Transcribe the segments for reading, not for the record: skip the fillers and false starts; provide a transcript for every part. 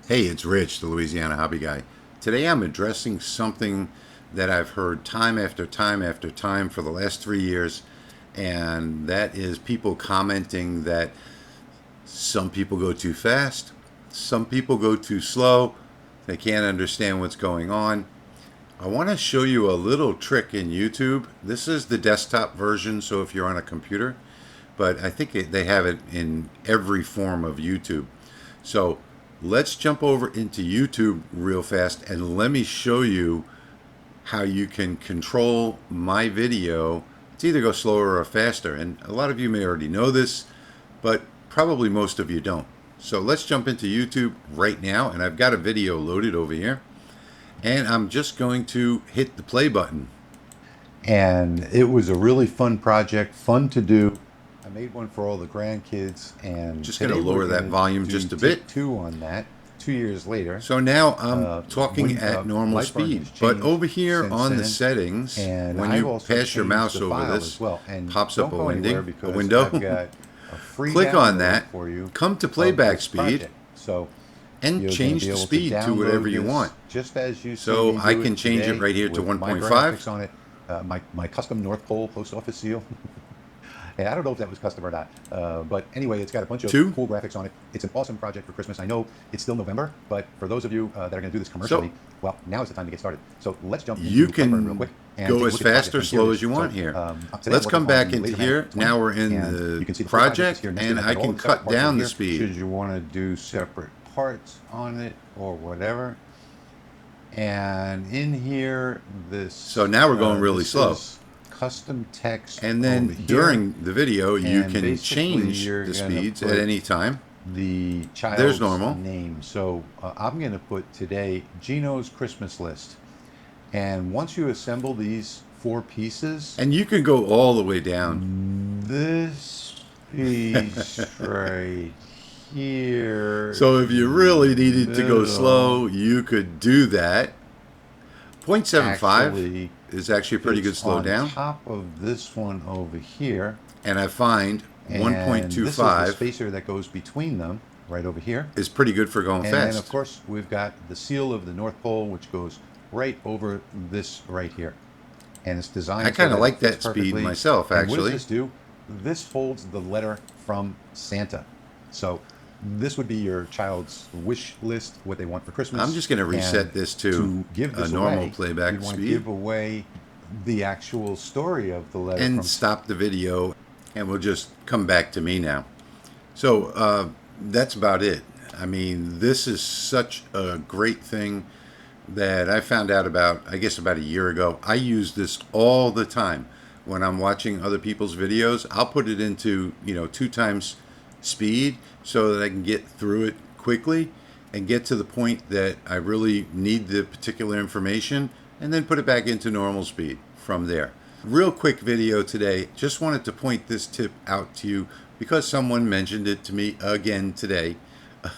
Hey, it's Rich, the Louisiana Hobby Guy. Today I'm addressing something that I've heard time after time after time for the last 3 years, and that is people commenting that some people go too fast, some people go too slow, they can't understand what's going on. I want to show you a little trick in YouTube. This is the desktop version, so if you're on a computer, but I think they have it in every form of YouTube. So let's jump over into YouTube real fast and let me show you how you can control my video to either go slower or faster. And a lot of you may already know this, but probably most of you don't. So let's jump into YouTube right now, and I've got a video loaded over here, and I'm just going to hit the play button. And it was a really fun project, fun to do. I made one for all the grandkids, and just going to lower that volume just a bit. Two on that. 2 years later. So now I'm talking at normal speed, but over here on the settings, and when you pass your mouse over this, pops up a window. Click on that, come to playback speed, and change the speed to whatever you want. Just as you so I can change it right here to 1.5. on it, my custom North Pole post office seal. Yeah, I don't know if that was custom or not, but anyway, it's got a bunch of cool graphics on it. It's an awesome project for Christmas. I know it's still November, but for those of you that are going to do this commercially, well, now is the time to get started. So let's jump into Lightburn real quick. You can go as fast or slow as you want here. Let's come back into here. Now we're in the project, and I can cut down the speed. Should you want to do separate parts on it or whatever. And in here, this... So now we're going really slow. Custom text, and then during the video you can change the speeds at any time. The child's name. So I'm going to put today Gino's Christmas list, and once you assemble these 4 pieces, and you can go all the way down this piece right here. So if you really needed to go slow, you could do that. 0.75 is actually a pretty good slow down. On top of this one over here, and I find 1.25. This is the spacer that goes between them, right over here, is pretty good for going fast. And then of course we've got the seal of the North Pole, which goes right over this right here, and it's designed. I kind of like that speed myself, actually. What does this do? This holds the letter from Santa. So this would be your child's wish list, what they want for Christmas. I'm just going to reset this to give this a normal playback speed. Give away the actual story of the letter. And stop the video, and we'll just come back to me now. So that's about it. I mean, this is such a great thing that I found out about, I guess, about a year ago. I use this all the time. When I'm watching other people's videos, I'll put it into, 2 times speed so that I can get through it quickly and get to the point that I really need the particular information, and then put it back into normal speed from there. Real quick video today. Just wanted to point this tip out to you because someone mentioned it to me again today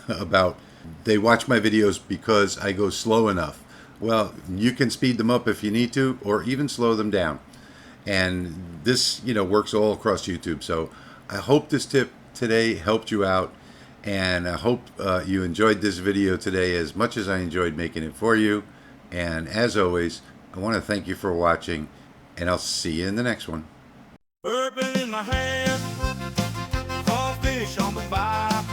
about they watch my videos because I go slow enough. Well, you can speed them up if you need to, or even slow them down. And this, works all across YouTube. So I hope this tip today helped you out, and I hope you enjoyed this video today as much as I enjoyed making it for you. And as always, I want to thank you for watching, and I'll see you in the next one. Bourbon in my hand, all fish on the fire.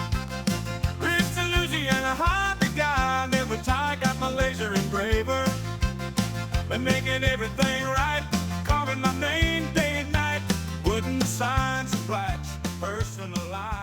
Rich Louisiana hobby guy, never tie, got my laser engraver. Been making everything right, carving my name day and night, wooden signs and plaques, personalized.